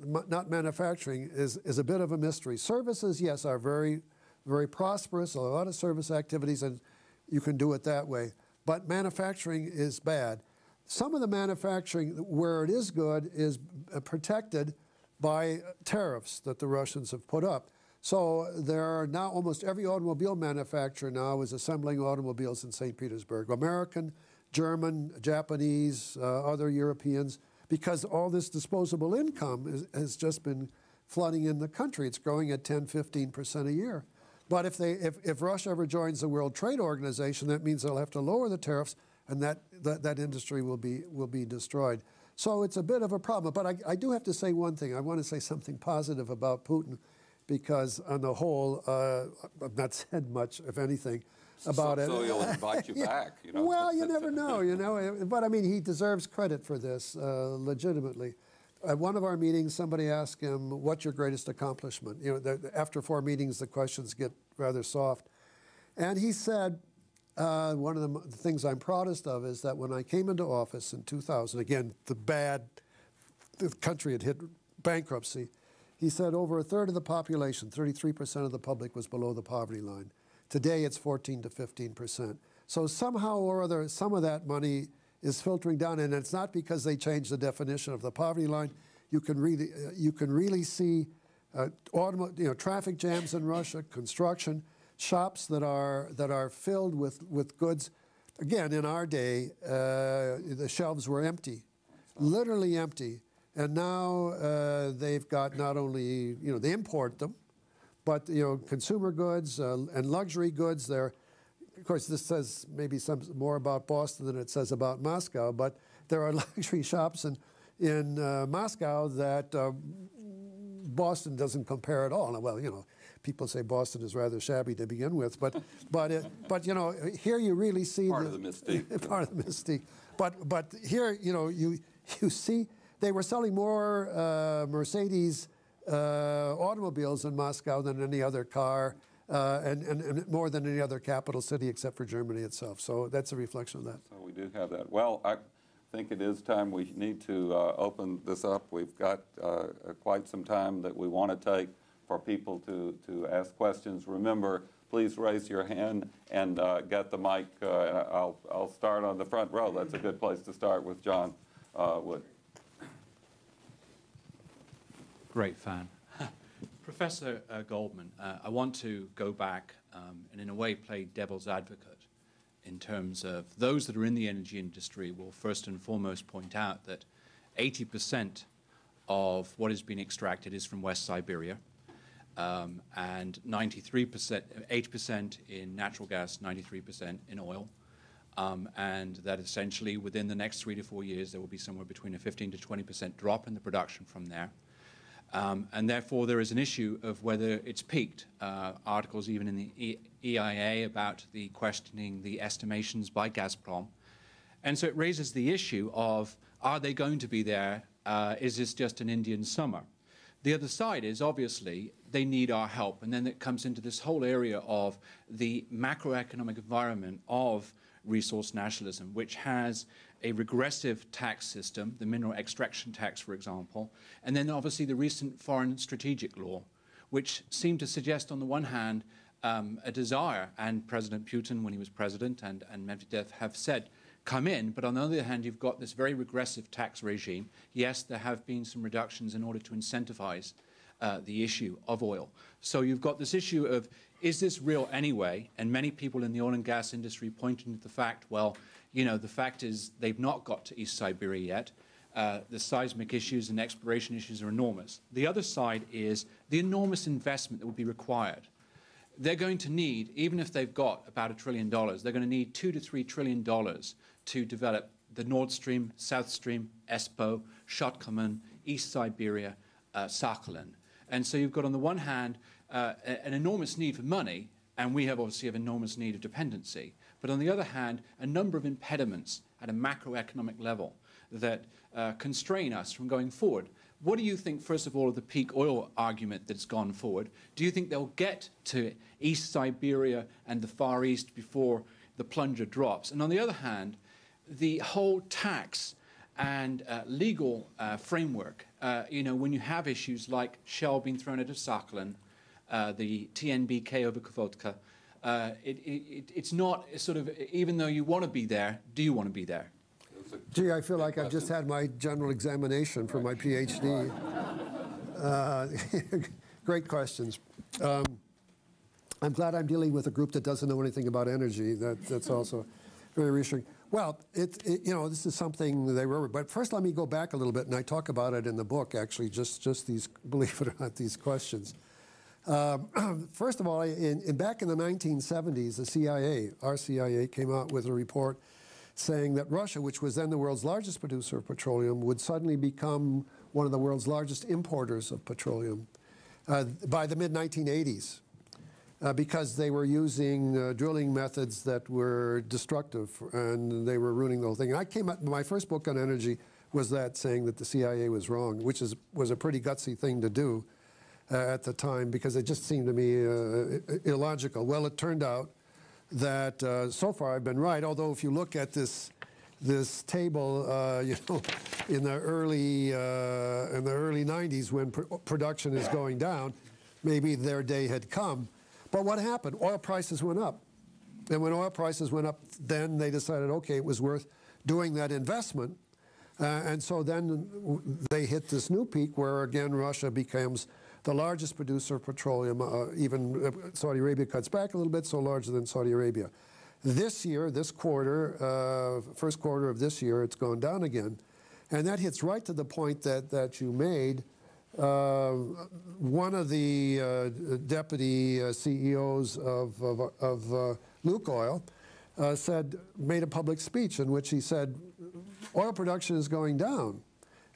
not manufacturing, is a bit of a mystery. Services, yes, are very, very prosperous, a lot of service activities, and you can do it that way. But manufacturing is bad. Some of the manufacturing where it is good is protected by tariffs that the Russians have put up. So there are now almost every automobile manufacturer now is assembling automobiles in St. Petersburg. American, German, Japanese, other Europeans, because all this disposable income has just been flooding in the country. It's growing at 10, 15% a year. But if Russia ever joins the World Trade Organization, that means they'll have to lower the tariffs, and that industry will be destroyed. So it's a bit of a problem. But I do have to say one thing. I want to say something positive about Putin, because on the whole, I've not said much, if anything, about it. So he'll invite you back, you know. Well, you never know, you know. But I mean, he deserves credit for this, legitimately. At one of our meetings, somebody asked him, "What's your greatest accomplishment?" You know, after 4 meetings, the questions get rather soft, and he said, "One of the things I'm proudest of is that when I came into office in 2000, again, the country had hit bankruptcy." He said over a third of the population, 33% of the public, was below the poverty line. Today, it's 14 to 15%. So somehow or other, some of that money is filtering down, and it's not because they changed the definition of the poverty line. You can really see traffic jams in Russia, construction, shops that are filled with goods. Again, in our day, the shelves were empty, literally empty. And now they've got not only, they import them, but, consumer goods and luxury goods. Of course, this says maybe some more about Boston than it says about Moscow, but there are luxury shops in Moscow that Boston doesn't compare at all. Well, people say Boston is rather shabby to begin with, but here you really see part of the mystique. Part of the mystique. But here, you see. They were selling more Mercedes automobiles in Moscow than any other car, and more than any other capital city except for Germany itself. So that's a reflection of that. So we do have that. Well, I think it is time we need to open this up. We've got quite some time that we want to take for people to ask questions. Remember, please raise your hand and get the mic. I'll start on the front row. That's a good place to start with John Wood. Great fan. Professor Goldman, I want to go back and in a way play devil's advocate in terms of those that are in the energy industry will first and foremost point out that 80% of what is being extracted is from West Siberia, and 93%, 8% in natural gas, 93% in oil, and that essentially within the next 3 to 4 years there will be somewhere between a 15 to 20% drop in the production from there. And therefore, there is an issue of whether it's peaked. Articles even in the EIA about the questioning the estimations by Gazprom. And so it raises the issue of, are they going to be there? Is this just an Indian summer? The other side is, obviously, they need our help. And then it comes into this whole area of the macroeconomic environment of resource nationalism, which has a regressive tax system, the mineral extraction tax, for example, and then obviously the recent foreign strategic law, which seemed to suggest on the one hand a desire, and President Putin, when he was president, and Medvedev have said, come in, but on the other hand, you've got this very regressive tax regime. Yes, there have been some reductions in order to incentivize the issue of oil. So you've got this issue of, is this real anyway? And many people in the oil and gas industry pointing to the fact, well, the fact is they've not got to East Siberia yet. The seismic issues and exploration issues are enormous. The other side is the enormous investment that will be required. They're going to need, even if they've got about $1 trillion, they're going to need $2 to $3 trillion to develop the Nord Stream, South Stream, Espoo, Shotkamen, East Siberia, Sakhalin. And so you've got, on the one hand, an enormous need for money, and we obviously have enormous need of dependency. But on the other hand, a number of impediments at a macroeconomic level that constrain us from going forward. What do you think, first of all, of the peak oil argument that's gone forward? Do you think they'll get to East Siberia and the Far East before the plunger drops? And on the other hand, the whole tax and legal framework. When you have issues like Shell being thrown out of Sakhalin, the TNBK over Kovodka, it's not sort of, even though you want to be there, do you want to be there? Gee, I feel like I've just had my general examination for my PhD. Great questions. I'm glad I'm dealing with a group that doesn't know anything about energy. That's also very reassuring. Well, this is something they were, but first let me go back a little bit, and I talk about it in the book, actually, just these, believe it or not, these questions. First of all, back in the 1970s, the CIA, our CIA, came out with a report saying that Russia, which was then the world's largest producer of petroleum, would suddenly become one of the world's largest importers of petroleum by the mid-1980s. Because they were using drilling methods that were destructive, and they were ruining the whole thing. And I came up, my first book on energy was that, saying that the CIA was wrong, which was a pretty gutsy thing to do at the time, because it just seemed to me illogical. Well, it turned out that so far I've been right, although if you look at this table, in the early 90s, when production is going down, maybe their day had come. But what happened? Oil prices went up. And when oil prices went up, then they decided, okay, it was worth doing that investment. And so then they hit this new peak where, again, Russia becomes the largest producer of petroleum. Even Saudi Arabia cuts back a little bit, so larger than Saudi Arabia. This year, this quarter, first quarter of this year, it's gone down again. And that hits right to the point that you made. One of the deputy CEOs of Lukoil made a public speech in which he said, oil production is going down,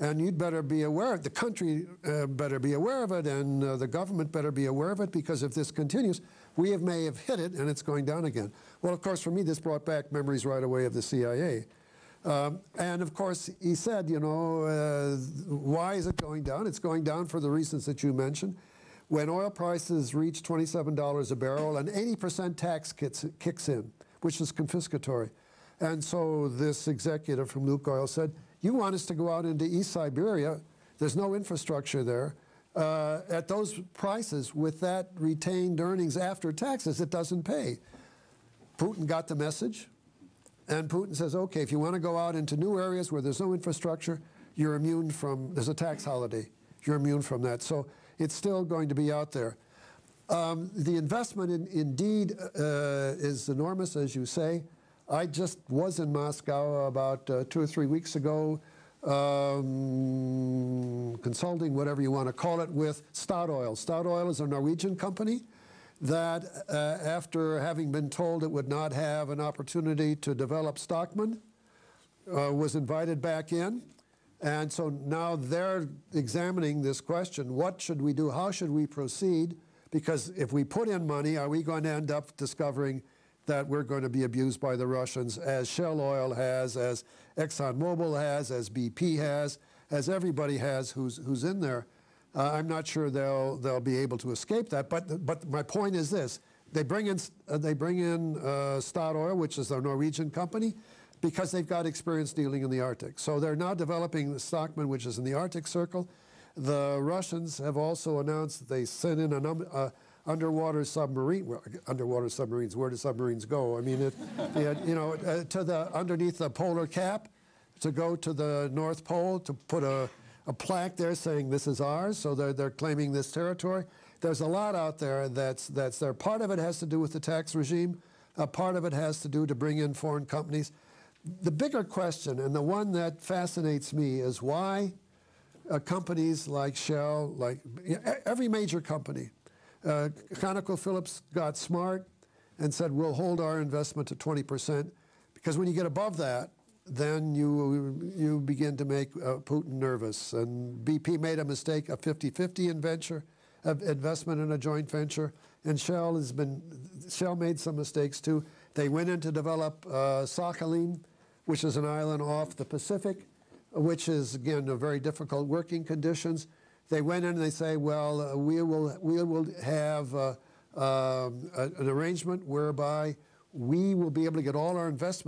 and you'd better be aware of it. The country better be aware of it, and the government better be aware of it, because if this continues, we may have hit it, and it's going down again. Well, of course, for me, this brought back memories right away of the CIA. And of course, he said, why is it going down? It's going down for the reasons that you mentioned. When oil prices reach $27 a barrel, an 80% tax kicks in, which is confiscatory. And so this executive from Lukoil said, you want us to go out into East Siberia, there's no infrastructure there, at those prices with that retained earnings after taxes, it doesn't pay. Putin got the message. And Putin says, okay, if you want to go out into new areas where there's no infrastructure, you're immune from, there's a tax holiday. You're immune from that. So it's still going to be out there. The investment indeed is enormous, as you say. I just was in Moscow about 2 or 3 weeks ago, consulting, whatever you want to call it, with Statoil. Statoil is a Norwegian company that after having been told it would not have an opportunity to develop Stockman, was invited back in. And so now they're examining this question, what should we do, how should we proceed? Because if we put in money, are we going to end up discovering that we're going to be abused by the Russians, as Shell Oil has, as ExxonMobil has, as BP has, as everybody has who's in there? I'm not sure they'll be able to escape that. But my point is this: they bring in Statoil, which is a Norwegian company, because they've got experience dealing in the Arctic. So they're now developing the Stockman, which is in the Arctic Circle. The Russians have also announced that they sent in an underwater submarine. Well, underwater submarines. Where do submarines go? I mean, underneath the polar cap, to go to the North Pole, to put a plaque there saying this is ours, so they're claiming this territory. There's a lot out there that's there. Part of it has to do with the tax regime. Part of it has to do to bring in foreign companies. The bigger question, and the one that fascinates me, is why companies like Shell, like every major company, ConocoPhillips got smart and said, we'll hold our investment to 20%, because when you get above that, then you begin to make Putin nervous. And BP made a mistake, a 50-50 investment in a joint venture, and Shell made some mistakes too. They went in to develop Sakhalin, which is an island off the Pacific, which is, again, a very difficult working conditions. They went in and they say, well, we will have an arrangement whereby we will be able to get all our investment